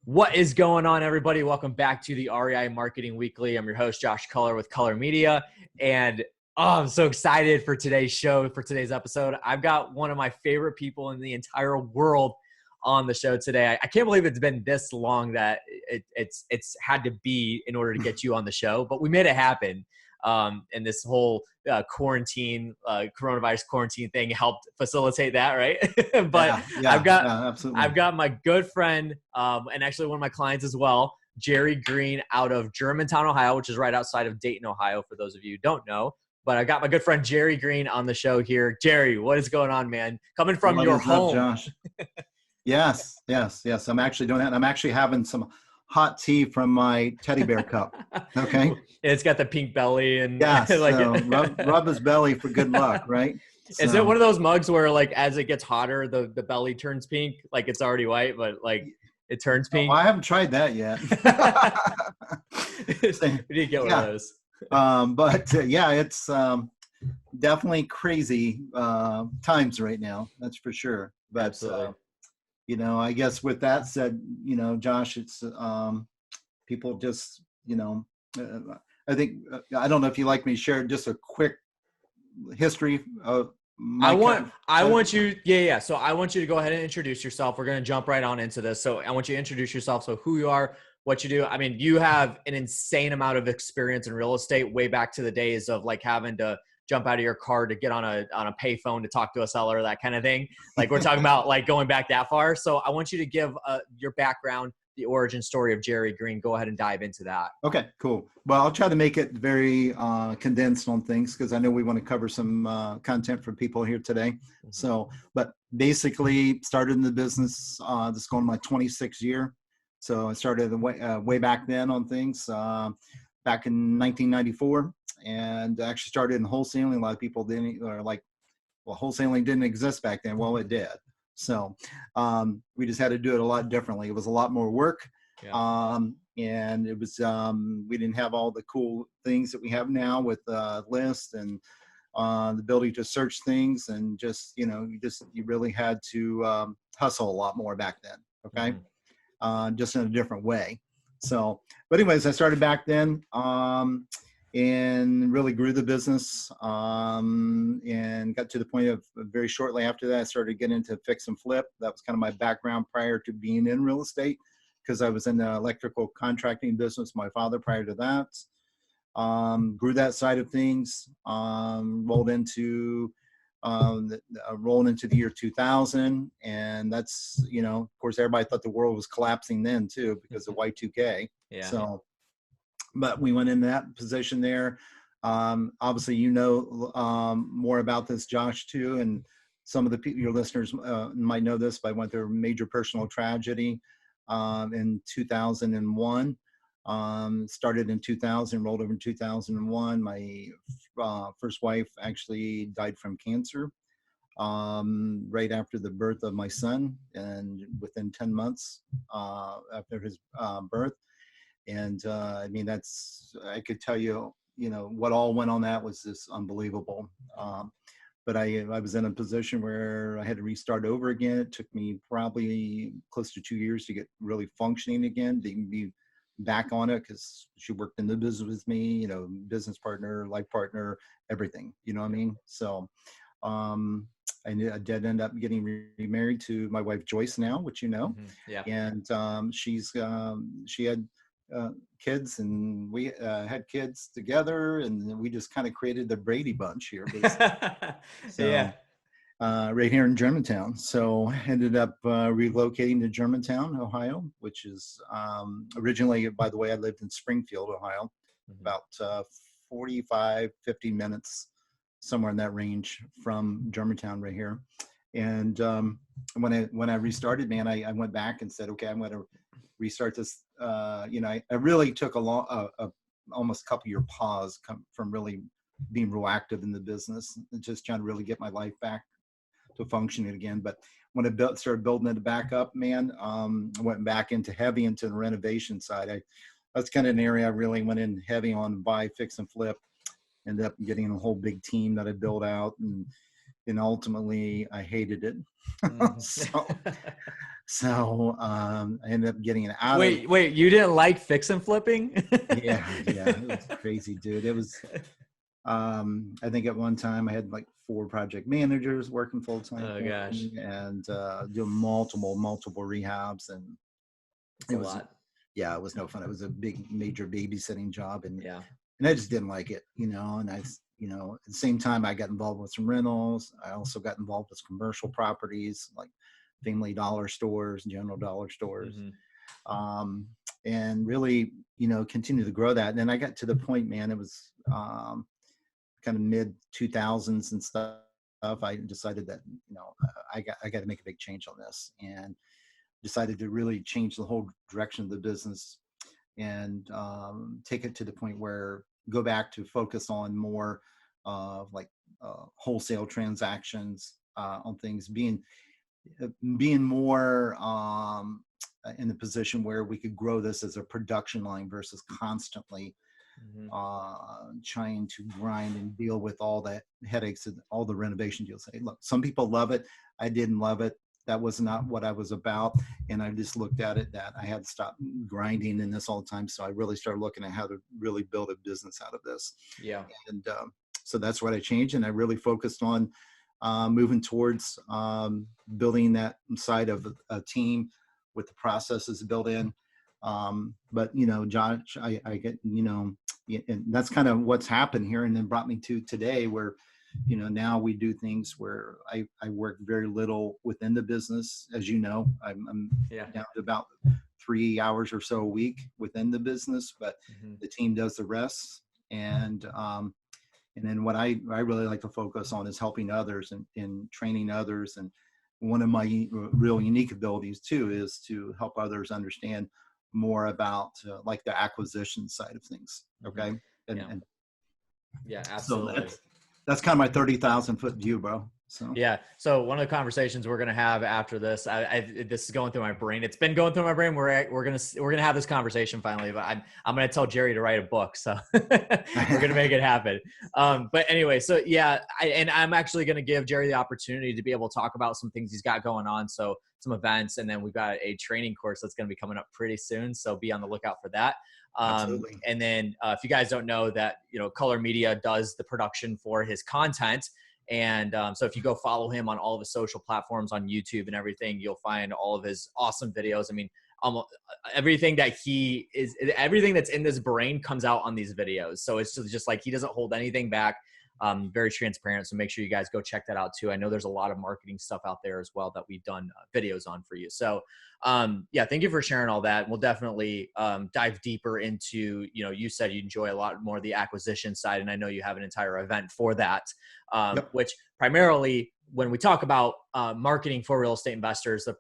What is going on, everybody? Welcome back to the REI Marketing Weekly. I'm your host, Josh Culler with Color Media. And I'm so excited for today's show, for today's episode. I've got one of my favorite people in the entire world on the show today. I can't believe it's been this long that it's had to be in order to get you on the show, but we made it happen. And this whole coronavirus quarantine thing helped facilitate that, right? But absolutely. I've got my good friend, and actually one of my clients as well, Jerry Green out of Germantown, Ohio, which is right outside of Dayton, Ohio, for those of you who don't know. But I got my good friend Jerry Green on the show here. Jerry, what is going on, man? Coming from your home. Josh. Yes. I'm actually doing that. I'm actually having some hot tea from my teddy bear cup. Okay. It's got the pink belly and rub his belly for good luck, right? So, is it one of those mugs where like as it gets hotter, the belly turns pink? Like it's already white, but like it turns pink? I haven't tried that yet. We need to get one of those. It's definitely crazy times right now. That's for sure. But absolutely. I guess with that said, Josh, it's people just, I think, I don't know if you'd like me to share just a quick history of I want you to go ahead and introduce yourself. We're going to jump right on into this. So I want you to introduce yourself. So who you are, what you do. I mean, you have an insane amount of experience in real estate way back to the days of like having to jump out of your car to get on a payphone to talk to a seller, that kind of thing. Like we're talking about like going back that far. So I want you to give your background, the origin story of Jerry Green. Go ahead and dive into that. Okay, cool. Well, I'll try to make it very condensed on things because I know we want to cover some content for people here today. Mm-hmm. So, but basically started in the business, this is going my 26th year. So I started way back then on things back in 1994. And actually started in wholesaling. A lot of people wholesaling didn't exist back then. Well, it did. So we just had to do it a lot differently. It was a lot more work. Yeah. And it was, we didn't have all the cool things that we have now with lists and the ability to search things and just, you really had to hustle a lot more back then. Okay. Mm-hmm. Just in a different way. So, but anyways, I started back then. And really grew the business and got to the point of very shortly after that, I started getting into fix and flip. That was kind of my background prior to being in real estate because I was in the electrical contracting business, my father prior to that. Grew that side of things, rolled into the year 2000. And that's, of course, everybody thought the world was collapsing then too because of Y2K. Yeah. So, but we went in that position there. Obviously, more about this, Josh, too. And some of your listeners might know this, but I went through a major personal tragedy in 2001. Started in 2000, rolled over in 2001. My first wife actually died from cancer right after the birth of my son and within 10 months after his birth. And I mean, I could tell you, what all went on that was just unbelievable. But I was in a position where I had to restart over again. It took me probably close to 2 years to get really functioning again, to even be back on it because she worked in the business with me, business partner, life partner, everything, you know what I mean? So I did end up getting remarried to my wife, Joyce, now, which you know. Mm-hmm. Yeah. And she had kids and we had kids together and we just kind of created the Brady Bunch here. So, yeah. Right here in Germantown. So ended up relocating to Germantown, Ohio, which is originally, by the way, I lived in Springfield, Ohio, mm-hmm. about 45, 50 minutes, somewhere in that range from Germantown right here. And when I restarted, man, I went back and said, okay, I'm going to restart this. I really took almost a couple year pause from really being real active in the business and just trying to really get my life back to functioning again. But when I started building it back up, man, I went back into the renovation side. That's kind of an area I really went in heavy on, buy, fix, and flip. Ended up getting a whole big team that I built out, and ultimately I hated it. So I ended up getting out of. Wait, you didn't like fix and flipping? Yeah, it was crazy, dude. It was. I think at one time I had like 4 project managers working full time Oh for gosh, me, and doing multiple rehabs, and it's it a was, lot. yeah, it was no fun. It was a big major babysitting job, Yeah. and I just didn't like it, and at the same time I got involved with some rentals. I also got involved with commercial properties like Family Dollar stores, General Dollar stores, Hmm. um, and really, continue to grow that. And then I got to the point, man, it was kind of mid 2000s and stuff. I decided that, I got to make a big change on this, and decided to really change the whole direction of the business, and take it to the point where go back to focus on more like wholesale transactions, on things, being more in the position where we could grow this as a production line versus constantly Hmm. trying to grind and deal with all the headaches and all the renovation deals. Hey, look, some people love it. I didn't love it. That was not what I was about. And I just looked at it that I had to stop grinding in this all the time. So I really started looking at how to really build a business out of this. Yeah. And so that's what I changed. And I really focused on moving towards building that side of a team with the processes built in. But, Josh, I get, and that's kind of what's happened here, and then brought me to today where, now we do things where I work very little within the business. As you know, I'm Yeah. down to about 3 hours or so a week within the business, but Hmm. the team does the rest. And then what I really like to focus on is helping others and training others. And one of my real unique abilities too is to help others understand more about like the acquisition side of things. Hmm. Okay. And, Yeah. and Yeah, so absolutely. that's kind of my 30,000 foot view, bro. So Yeah. So one of the conversations we're gonna have after this, this is going through my brain. It's been going through my brain. We're gonna have this conversation finally, but I'm gonna tell Jerry to write a book. So we're gonna make it happen. But anyway, so yeah, I'm actually gonna give Jerry the opportunity to be able to talk about some things he's got going on. So some events, and then we've got a training course that's gonna be coming up pretty soon. So be on the lookout for that. absolutely. And then if you guys don't know that, Color Media does the production for his content. And so if you go follow him on all of his social platforms on YouTube and everything, you'll find all of his awesome videos. I mean, almost everything that's in this brain comes out on these videos. So it's just like he doesn't hold anything back. Very transparent. So make sure you guys go check that out too. I know there's a lot of marketing stuff out there as well that we've done videos on for you. So yeah, thank you for sharing all that. We'll definitely dive deeper into, you said you enjoy a lot more of the acquisition side, and I know you have an entire event for that, Yep. which primarily when we talk about marketing for real estate investors, the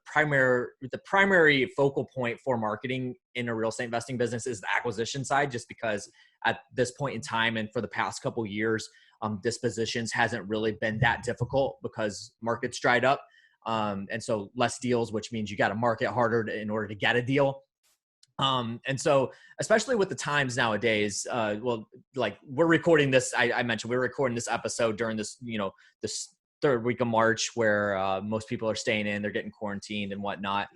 primary focal point for marketing in a real estate investing business is the acquisition side, just because at this point in time and for the past couple of years, dispositions hasn't really been that difficult because markets dried up. And so less deals, which means you got to market harder in order to get a deal. And so, especially with the times nowadays, like we're recording this, I mentioned we're recording this episode during this, this third week of March where most people are staying in, they're getting quarantined and whatnot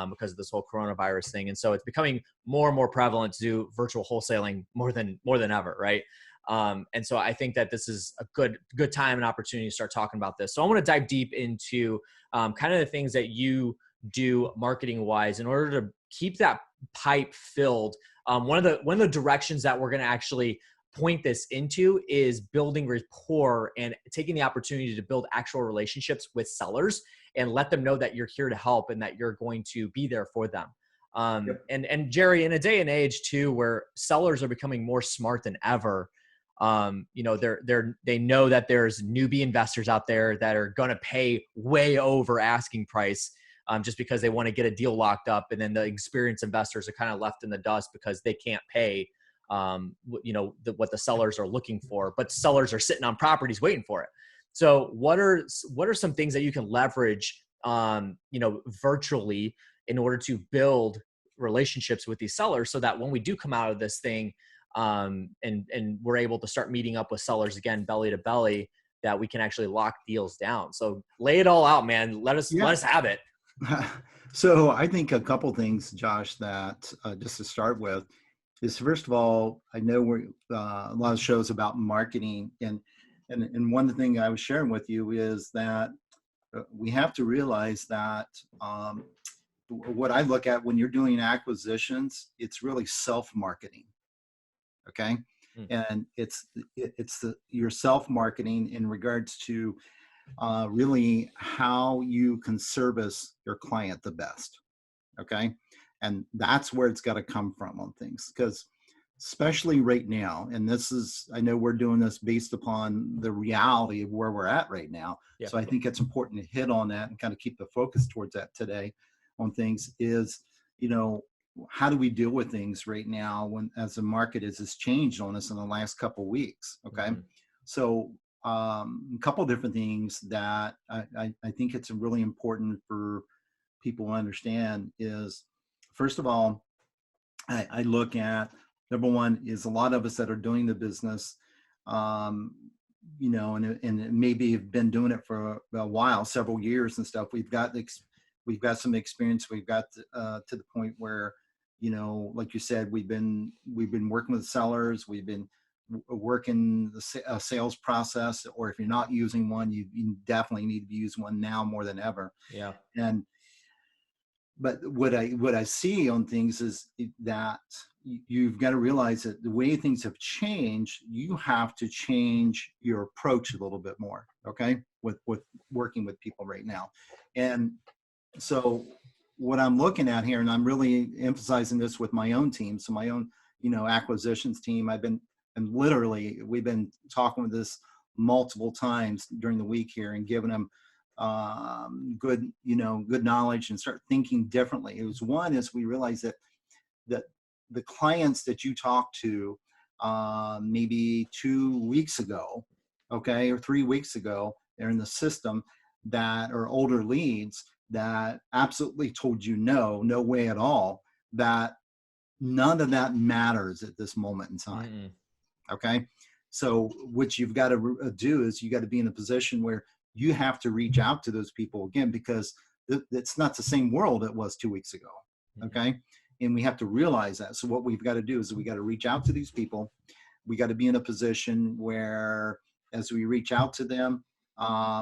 because of this whole coronavirus thing. And so it's becoming more and more prevalent to do virtual wholesaling more than ever, right? And so I think that this is a good time and opportunity to start talking about this. So I want to dive deep into kind of the things that you do marketing wise in order to keep that pipe filled. One of the directions that we're going to actually point this into is building rapport and taking the opportunity to build actual relationships with sellers and let them know that you're here to help and that you're going to be there for them. Yep. And Jerry, in a day and age too, where sellers are becoming more smart than ever, they know that there's newbie investors out there that are going to pay way over asking price just because they want to get a deal locked up. And then the experienced investors are kind of left in the dust because they can't pay, what the sellers are looking for, but sellers are sitting on properties waiting for it. So what are some things that you can leverage, virtually in order to build relationships with these sellers so that when we do come out of this thing, and we're able to start meeting up with sellers again, belly to belly, that we can actually lock deals down. So lay it all out, man. Let us Yeah. have it. So I think a couple things, Josh, that just to start with is, first of all, I know we're a lot of shows about marketing, and one thing I was sharing with you is that we have to realize that what I look at when you're doing acquisitions, it's really self-marketing. Okay. Mm, And your self-marketing in regards to really how you can service your client the best. Okay. And that's where it's got to come from on things, because especially right now, and this is, I know we're doing this based upon the reality of where we're at right now. yeah. So I think it's important to hit on that and kind of keep the focus towards that today on things is, you know, how do we deal with things right now when, as the market has changed on us in the last couple of weeks? Okay. Hmm. So a couple of different things that I think it's really important for people to understand is, first of all, I look at, number one is a lot of us that are doing the business, um, and maybe have been doing it for a while, several years and stuff. We've got some experience. We've got to the point where, like you said, we've been working with sellers. We've been working the sales process, or if you're not using one, you definitely need to be using one now more than ever. Yeah. And but what I see on things is that you've got to realize that the way things have changed, you have to change your approach a little bit more, okay, with working with people right now. And so what I'm looking at here, and I'm really emphasizing this with my own team, so my own acquisitions team, and literally we've been talking with this multiple times during the week here and giving them good knowledge and start thinking differently. It was one is we realized that the clients that you talked to maybe 2 weeks ago, okay, or 3 weeks ago, they're in the system that are older leads that absolutely told you no way at all, that none of that matters at this moment in time. Mm-mm. Okay. So what you've got to do is you got to be in a position where you have to reach out to those people again, because it's not the same world it was 2 weeks ago. Mm-mm. Okay. And we have to realize that. So what we've got to do is we got to reach out to these people. We got to be in a position where as we reach out to them,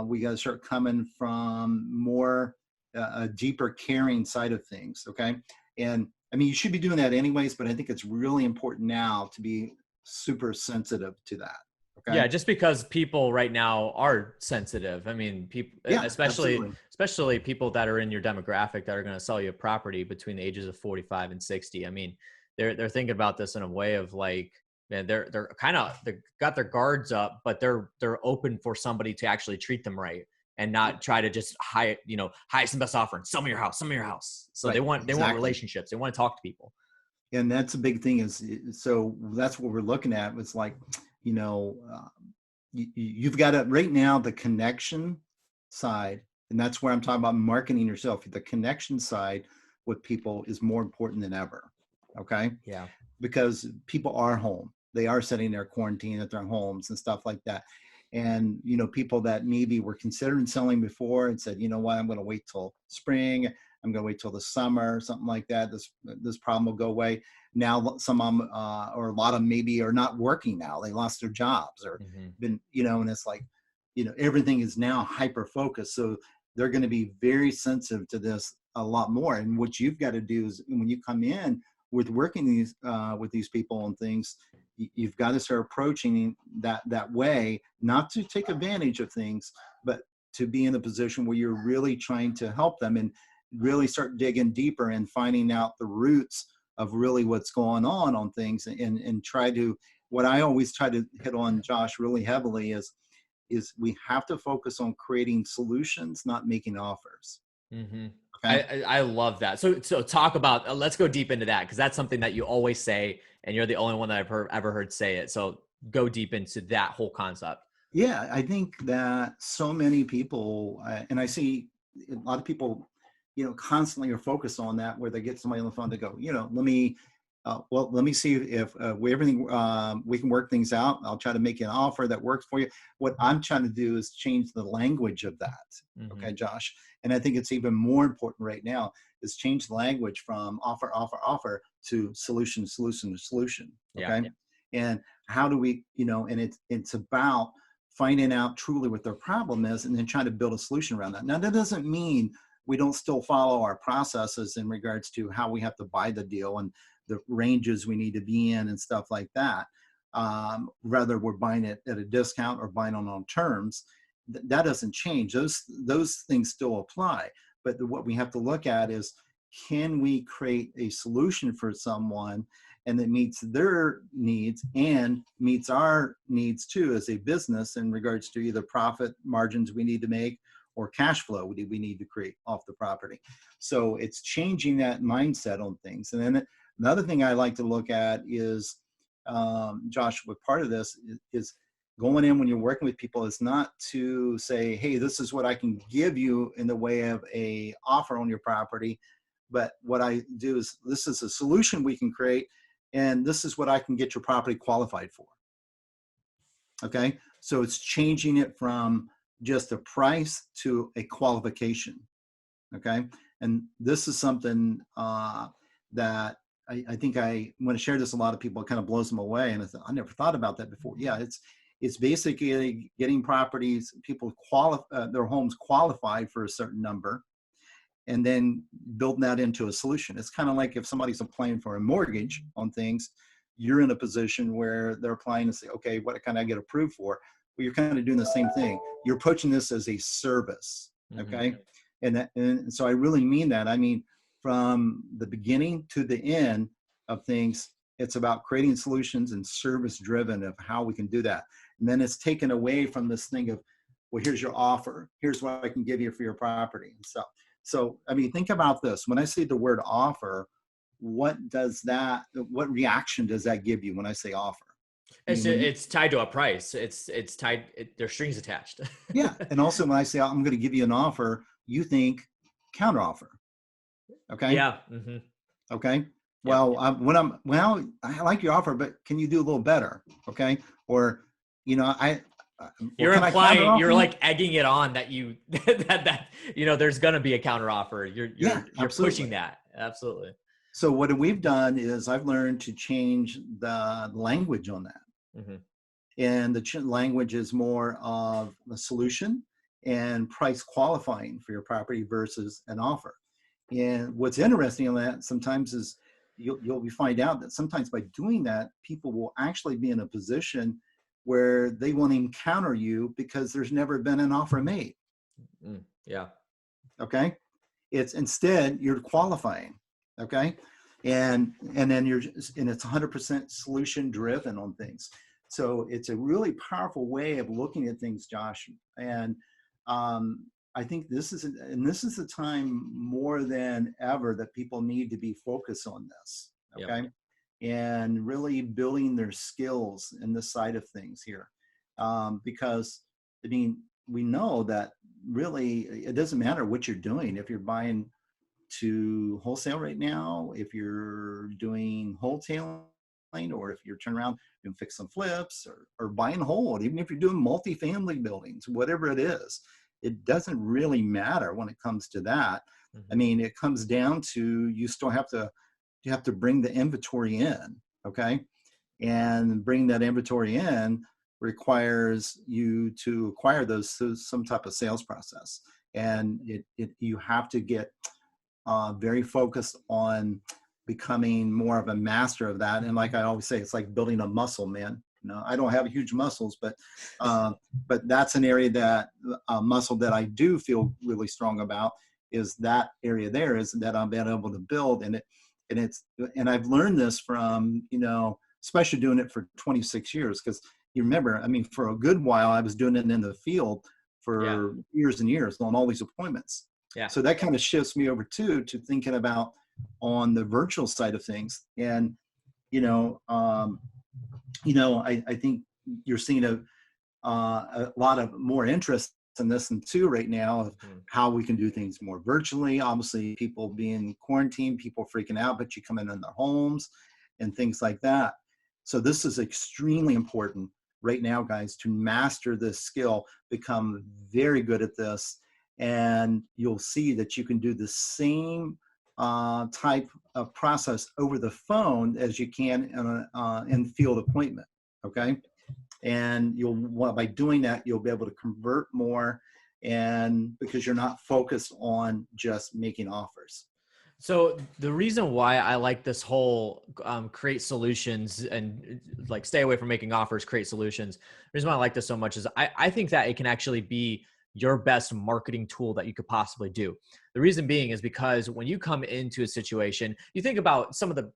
we got to start coming from more a deeper caring side of things. Okay. And I mean, you should be doing that anyways, but I think it's really important now to be super sensitive to that. Yeah, Okay. just because people right now are sensitive. I mean, people, Yeah, especially absolutely. especially people that are in your demographic that are going to sell you a property between the ages of 45 and 60. I mean, they're thinking about this in a way of like, man, they're kind of they got their guards up, but they're open for somebody to actually treat them right and not try to just highest and best offer and sell me your house, sell me your house. So they Right. want Exactly. relationships. They want to talk to people. And that's a big thing is, so that's what we're looking at. It's like, you know, uh, you've got to right now, the connection side, and that's where I'm talking about marketing yourself. The connection side with people is more important than ever. Okay. Yeah. Because people are home. They are setting their quarantine at their homes and stuff like that. And, people that maybe were considering selling before and said, you know what, I'm going to wait till spring. I'm going to wait till the summer, something like that. This problem will go away. Now, some of them, or a lot of them maybe are not working now. They lost their jobs or Hmm. been, and it's like, everything is now hyper focused. So they're going to be very sensitive to this a lot more. And what you've got to do is when you come in, with working with these people and things, you've got to start approaching that way, not to take advantage of things, but to be in a position where you're really trying to help them and really start digging deeper and finding out the roots of really what's going on things, and try to, what I always try to hit on, Josh, really heavily is we have to focus on creating solutions, not making offers. Hmm. Okay. I love that. So talk about let's go deep into that because that's something that you always say, and you're the only one that I've ever heard say it. So go deep into that whole concept. Yeah, I think that so many people, and I see a lot of people, constantly are focused on that, where they get somebody on the phone to go, let me well, let me see if we can work things out. I'll try to make an offer that works for you. What I'm trying to do is change the language of that. Mm-hmm. Okay, Josh. And I think it's even more important right now is change the language from offer, offer, offer to solution, solution, solution. Yeah. Okay. And how do we, and it's about finding out truly what their problem is and then trying to build a solution around that. Now, that doesn't mean we don't still follow our processes in regards to how we have to buy the deal and the ranges we need to be in and stuff like that. Whether we're buying it at a discount or buying on terms, that doesn't change. Those things still apply. But what we have to look at is, can we create a solution for someone and that meets their needs and meets our needs too as a business in regards to either profit margins we need to make or cash flow we need to create off the property. So it's changing that mindset on things. And then another thing I like to look at is, Josh, what part of this is going in when you're working with people is not to say, hey, this is what I can give you in the way of a offer on your property. But what I do is, this is a solution we can create, and this is what I can get your property qualified for. Okay. So it's changing it from just a price to a qualification. Okay. And this is something that I think when I share this, a lot of people, it kind of blows them away. And I never thought about that before. Yeah, it's basically getting properties, people their homes qualified for a certain number, and then building that into a solution. It's kind of like if somebody's applying for a mortgage on things, you're in a position where they're applying to say, okay, what can I get approved for? Well, you're kind of doing the same thing. You're approaching this as a service. Okay. Mm-hmm. And so I really mean that. I mean, from the beginning to the end of things, it's about creating solutions and service driven of how we can do that. And then it's taken away from this thing of, well, here's your offer. Here's what I can give you for your property. And so, I mean, think about this. When I say the word offer, what reaction does that give you when I say offer? It's tied to a price. It's tied, there's strings attached. Yeah. And also when I say, I'm going to give you an offer, you think counter offer. Okay. Yeah. Mm-hmm. Okay. Well, I like your offer, but can you do a little better? Okay. Or, you're implying, you're like egging it on that that there's going to be a counter offer. You're pushing that. Absolutely. So what we've done is I've learned to change the language on that. Mm-hmm. And the language is more of a solution and price qualifying for your property versus an offer. And what's interesting on that sometimes is you'll find out that sometimes by doing that, people will actually be in a position where they won't encounter you because there's never been an offer made. Yeah. Okay. It's instead you're qualifying. Okay. And then it's 100% solution driven on things. So it's a really powerful way of looking at things, Josh. And I think this is the time more than ever that people need to be focused on this. Okay. Yep. And really building their skills in this side of things here. Because I mean, we know that really it doesn't matter what you're doing. If you're buying to wholesale right now, if you're doing wholesaling, or if you're turning around and fix some flips or buy and hold, even if you're doing multifamily buildings, whatever it is, it doesn't really matter when it comes to that. Mm-hmm. I mean, it comes down to you have to bring the inventory in, okay? And bring that inventory in requires you to acquire those through some type of sales process. And you have to get very focused on becoming more of a master of that. And like I always say, it's like building a muscle, man. I don't have huge muscles, but that's an area that muscle that I do feel really strong about is that area there is that I've been able to build. And I've learned this from, especially doing it for 26 years. Cause you remember, I mean, for a good while, I was doing it in the field for years and years on all these appointments. Yeah. So that kind of shifts me over to thinking about on the virtual side of things. And, I think you're seeing a lot of more interest in this too right now of how we can do things more virtually. Obviously, people being quarantined, people freaking out, but you come in their homes and things like that. So this is extremely important right now, guys, to master this skill, become very good at this, and you'll see that you can do the same type of process over the phone as you can in a in-field appointment, okay? And by doing that, you'll be able to convert more, and because you're not focused on just making offers. So the reason why I like this whole create solutions and like stay away from making offers, create solutions. The reason why I like this so much is I think that it can actually be your best marketing tool that you could possibly do. The reason being is because when you come into a situation, you think about some of the,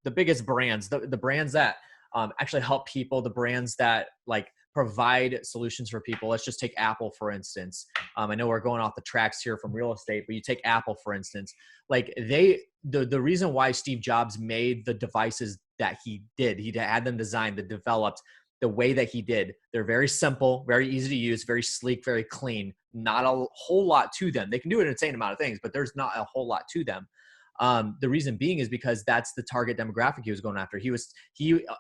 the biggest brands, the brands that actually help people, the brands that like provide solutions for people. Let's just take Apple, for instance. I know we're going off the tracks here from real estate, but you take Apple, for instance, like the reason why Steve Jobs made the devices that he did, he had them designed, they developed the way that he did. They're very simple, very easy to use, very sleek, very clean, not a whole lot to them. They can do an insane amount of things, but there's not a whole lot to them. The reason being is because that's the target demographic he was going after.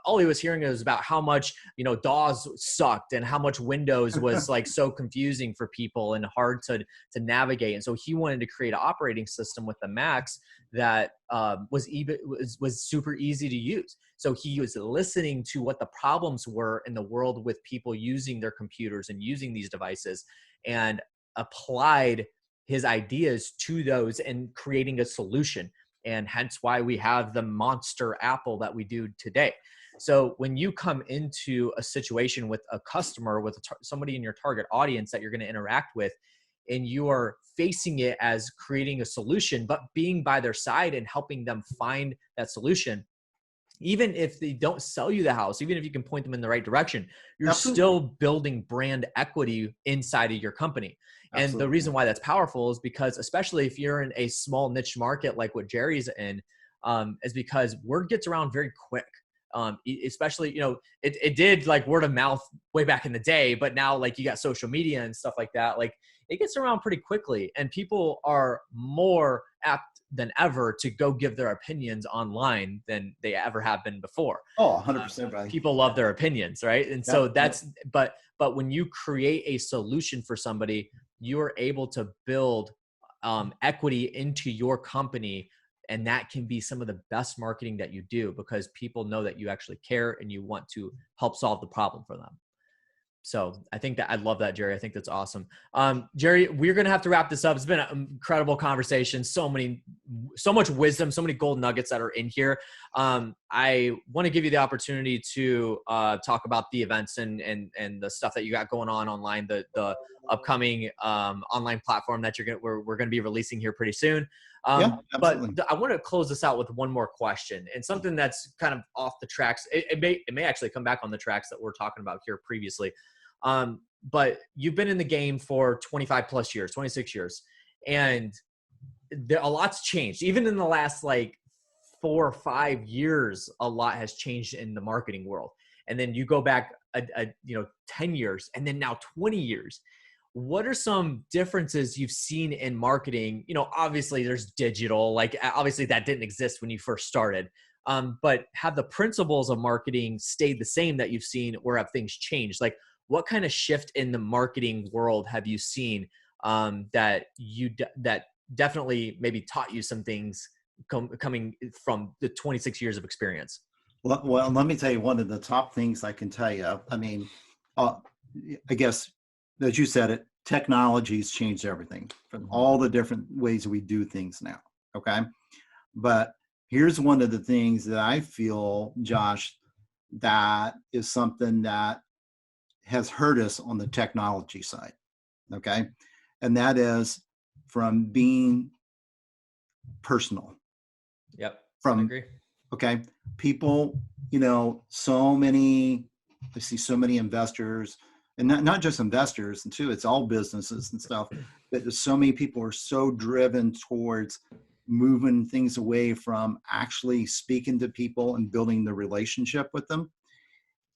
All he was hearing was about how much, DAWs sucked and how much Windows was like so confusing for people and hard to navigate. And so he wanted to create an operating system with the Macs that was super easy to use. So he was listening to what the problems were in the world with people using their computers and using these devices, and applied his ideas to those and creating a solution. And hence why we have the monster Apple that we do today. So when you come into a situation with a customer, with somebody in your target audience that you're going to interact with, and you are facing it as creating a solution, but being by their side and helping them find that solution, even if they don't sell you the house, even if you can point them in the right direction, you're Absolutely. still building brand equity inside of your company. And the reason why that's powerful is because, especially if you're in a small niche market like what Jerry's in, is because word gets around very quick. Especially, it did like word of mouth way back in the day, but now like you got social media and stuff like that. Like it gets around pretty quickly, and people are more apt than ever to go give their opinions online than they ever have been before. Oh, 100%, buddy. People love their opinions, right? And so but when you create a solution for somebody, you are able to build equity into your company. And that can be some of the best marketing that you do, because people know that you actually care and you want to help solve the problem for them. So I think that I love that, Jerry. I think that's awesome. Jerry, we're going to have to wrap this up. It's been an incredible conversation. So much wisdom, so many gold nuggets that are in here. I want to give you the opportunity to talk about the events and the stuff that you got going on online, the upcoming online platform that we're going to be releasing here pretty soon. But I want to close this out with one more question, and something that's kind of off the tracks. It may actually come back on the tracks that we're talking about here previously. But you've been in the game for 25 plus years, 26 years, and a lot's changed. Even in the last like 4 or 5 years, a lot has changed in the marketing world. And then you go back 10 years, and then now 20 years. What are some differences you've seen in marketing? Obviously there's digital, like obviously that didn't exist when you first started. But have the principles of marketing stayed the same that you've seen, or have things changed? Like what kind of shift in the marketing world have you seen that definitely maybe taught you some things coming from the 26 years of experience? Well, let me tell you one of the top things I can tell you. I mean, I guess, as you said it, technology's changed everything from all the different ways we do things now. Okay. But here's one of the things that I feel, Josh, that is something that has hurt us on the technology side. Okay. And that is from being personal. Yep. I agree. Okay. People, I see so many investors, and not just investors, and too, it's all businesses and stuff, but there's so many people are so driven towards moving things away from actually speaking to people and building the relationship with them.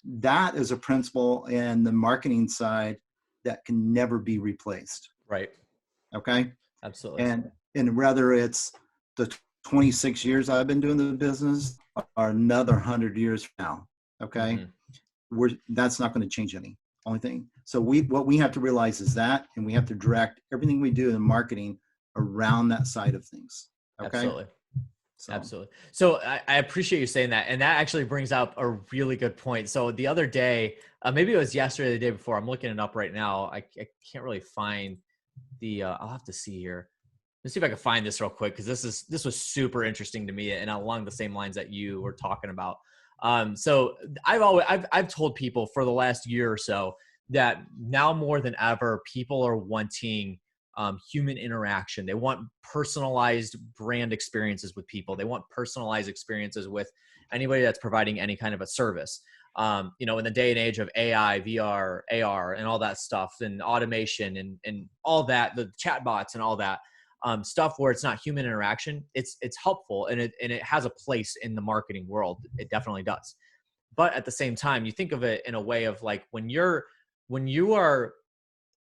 That is a principle in the marketing side that can never be replaced. Right. Okay. Absolutely. And whether it's the 26 years I've been doing the business are another 100 years from now. Okay. That's not going to change any only thing. So what we have to realize is that, and we have to direct everything we do in marketing around that side of things. Okay. Absolutely. Absolutely. So I appreciate you saying that. And that actually brings up a really good point. So the other day, maybe it was yesterday, or the day before, I'm looking it up right now. I can't really find I'll have to see here. Let's see if I can find this real quick, because this was super interesting to me and along the same lines that you were talking about. So I've told people for the last year or so that now more than ever, people are wanting human interaction. They want personalized brand experiences with people. They want personalized experiences with anybody that's providing any kind of a service. In the day and age of AI, VR, AR, and all that stuff, and automation and all that, the chatbots and all that stuff where it's not human interaction, it's helpful and it has a place in the marketing world. It definitely does. But at the same time, you think of it in a way of like when you are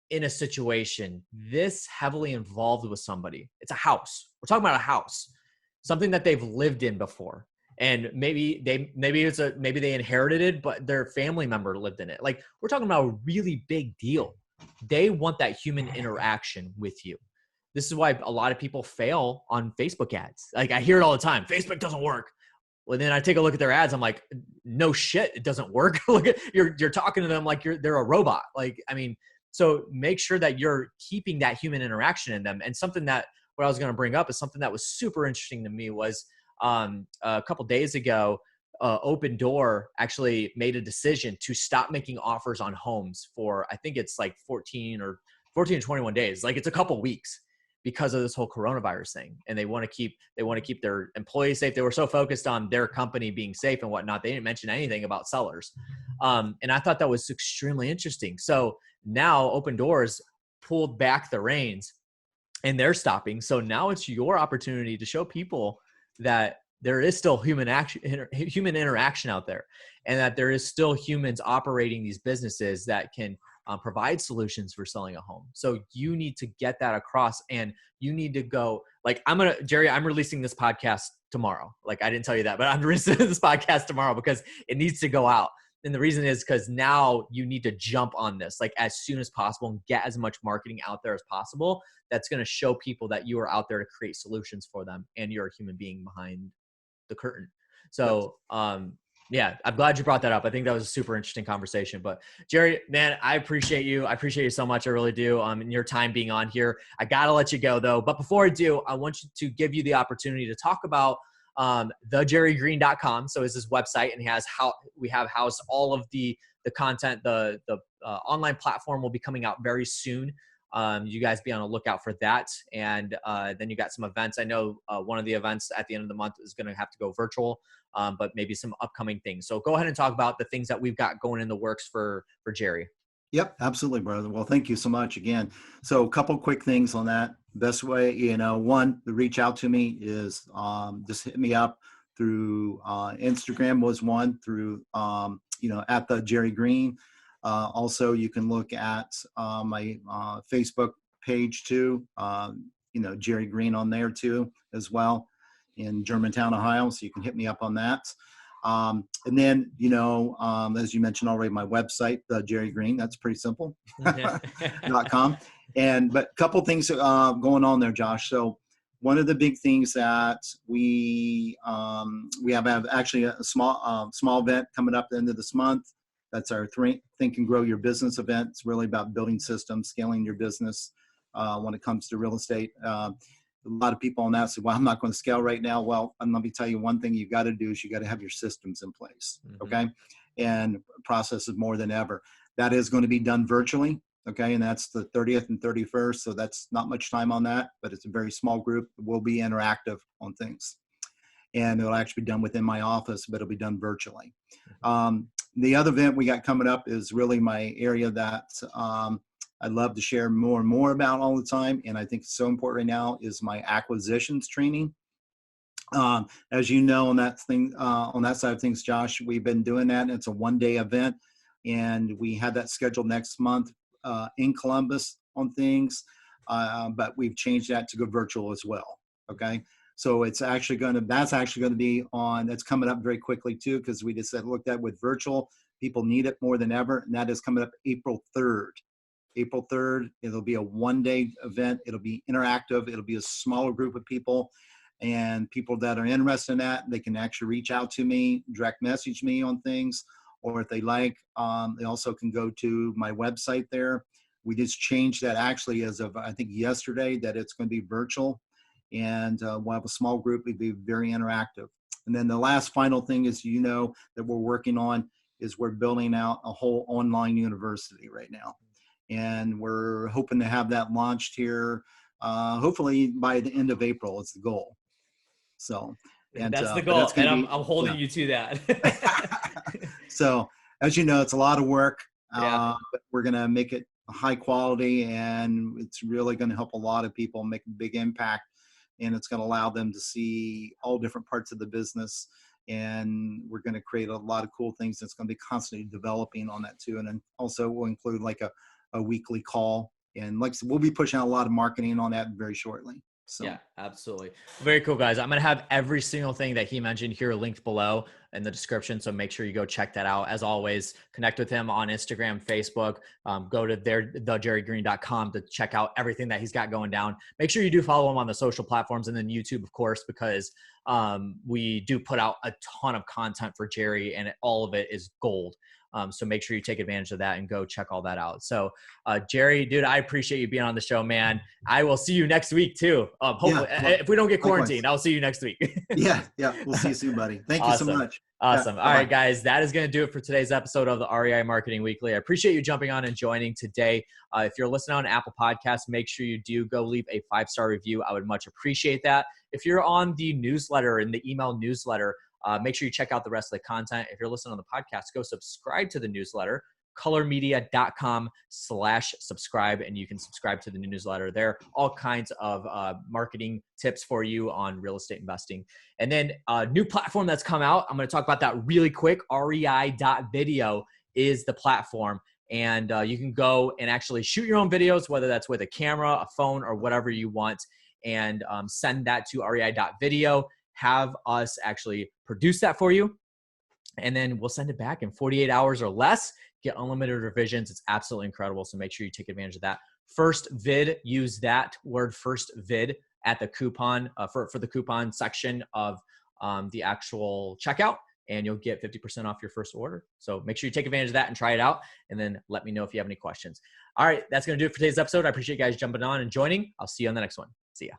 in a situation this heavily involved with somebody, it's a house. We're talking about a house, something that they've lived in before. And maybe they inherited it, but their family member lived in it. Like, we're talking about a really big deal. They want that human interaction with you. This is why a lot of people fail on Facebook ads. Like, I hear it all the time. Facebook doesn't work. Well, then I take a look at their ads. I'm like, no shit, it doesn't work. Look at you're talking to them like they're a robot. Like, I mean, so make sure that you're keeping that human interaction in them. And something that what I was going to bring up is something that was super interesting to me was a couple days ago, Open Door actually made a decision to stop making offers on homes for, I think it's like 14 or 21 days. Like, it's a couple weeks because of this whole coronavirus thing. And they want to keep their employees safe. They were so focused on their company being safe and whatnot. They didn't mention anything about sellers. And I thought that was extremely interesting. So now Open Doors pulled back the reins and they're stopping. So now it's your opportunity to show people that there is still human interaction out there, and that there is still humans operating these businesses that can provide solutions for selling a home. So you need to get that across, and you need to go like, Jerry, I'm releasing this podcast tomorrow. Like, I didn't tell you that, but I'm releasing this podcast tomorrow because it needs to go out. And the reason is because now you need to jump on this like as soon as possible and get as much marketing out there as possible. That's going to show people that you are out there to create solutions for them and you're a human being behind the curtain. So, yeah, I'm glad you brought that up. I think that was a super interesting conversation. But Jerry, man, I appreciate you. I appreciate you so much. I really do. And your time being on here. I got to let you go though. But before I do, I want you to give you the opportunity to talk about thejerrygreen.com. So it's this website, and we have housed all of the content. The online platform will be coming out very soon. You guys be on the lookout for that. And then you got some events. I know one of the events at the end of the month is going to have to go virtual, but maybe some upcoming things. So go ahead and talk about the things that we've got going in the works for Jerry. Yep, absolutely, brother. Well, thank you so much again. So a couple quick things on that. Best way, one, to reach out to me is just hit me up through Instagram was one, through, at the Jerry Green. Also, you can look at my Facebook page too, Jerry Green on there too as well in Germantown, Ohio. So you can hit me up on that. And then, as you mentioned already, my website, Jerry Green, that's pretty simple, .com. But a couple things going on there, Josh. So one of the big things that we have actually a small event coming up at the end of this month. That's our Think and Grow Your Business event. It's really about building systems, scaling your business when it comes to real estate. A lot of people on that say, well, I'm not going to scale right now. Well, and let me tell you one thing you got to do is you got to have your systems in place. Okay. And processes more than ever. That is going to be done virtually. Okay. And that's the 30th and 31st. So that's not much time on that, but it's a very small group. We'll be interactive on things. And it'll actually be done within my office, but it'll be done virtually. The other event we got coming up is really my area that I'd love to share more and more about all the time. And I think it's so important right now is my acquisitions training. As you know, on that side of things, Josh, we've been doing that. And it's a one-day event. And we had that scheduled next month in Columbus on things. But we've changed that to go virtual as well. Okay. So it's actually that's actually going to be on, it's coming up very quickly too, because we just looked at with virtual, people need it more than ever. And that is coming up April 3rd. April 3rd, it'll be a 1-day event. It'll be interactive. It'll be a smaller group of people, and people that are interested in that, they can actually reach out to me, direct message me on things, or if they like, they also can go to my website there. We just changed that actually as of, I think, yesterday, that it's going to be virtual, and we'll have a small group. It'll be very interactive. And then the last final thing is, that we're working on is we're building out a whole online university right now. And we're hoping to have that launched here, hopefully by the end of April is the goal. So, and that's the but goal, and I'm yeah. holding you to that. So, as you know, it's a lot of work. Yeah. But we're going to make it high quality, and it's really going to help a lot of people, make a big impact, and it's going to allow them to see all different parts of the business. And we're going to create a lot of cool things that's going to be constantly developing on that too. And then also we'll include like a weekly call, and like we'll be pushing out a lot of marketing on that very shortly. So yeah, absolutely. Very cool, guys. I'm going to have every single thing that he mentioned here linked below in the description. So make sure you go check that out. As always, connect with him on Instagram, Facebook, go to thejerrygreen.com to check out everything that he's got going down. Make sure you do follow him on the social platforms, and then YouTube, of course, because we do put out a ton of content for Jerry, and all of it is gold. So make sure you take advantage of that and go check all that out. So Jerry, dude, I appreciate you being on the show, man. I will see you next week too. Hopefully, if we don't get quarantined, I'll see you next week. Yeah. We'll see you soon, buddy. Thank you so much. Awesome. Yeah, all right, guys, that is going to do it for today's episode of the REI Marketing Weekly. I appreciate you jumping on and joining today. If you're listening on Apple Podcasts, make sure you do go leave a 5-star review. I would much appreciate that. If you're on the newsletter, in the email newsletter, make sure you check out the rest of the content. If you're listening on the podcast, go subscribe to the newsletter, colormedia.com/subscribe, and you can subscribe to the newsletter. There are all kinds of marketing tips for you on real estate investing. And then a new platform that's come out, I'm going to talk about that really quick. REI.video is the platform. And you can go and actually shoot your own videos, whether that's with a camera, a phone, or whatever you want, and send that to REI.video. Have us actually produce that for you, and then we'll send it back in 48 hours or less. Get unlimited revisions. It's absolutely incredible. So make sure you take advantage of that. First vid, use that word first vid at the coupon for the coupon section of the actual checkout, and you'll get 50% off your first order. So make sure you take advantage of that and try it out, and then let me know if you have any questions. All right, that's going to do it for today's episode. I appreciate you guys jumping on and joining. I'll see you on the next one. See ya.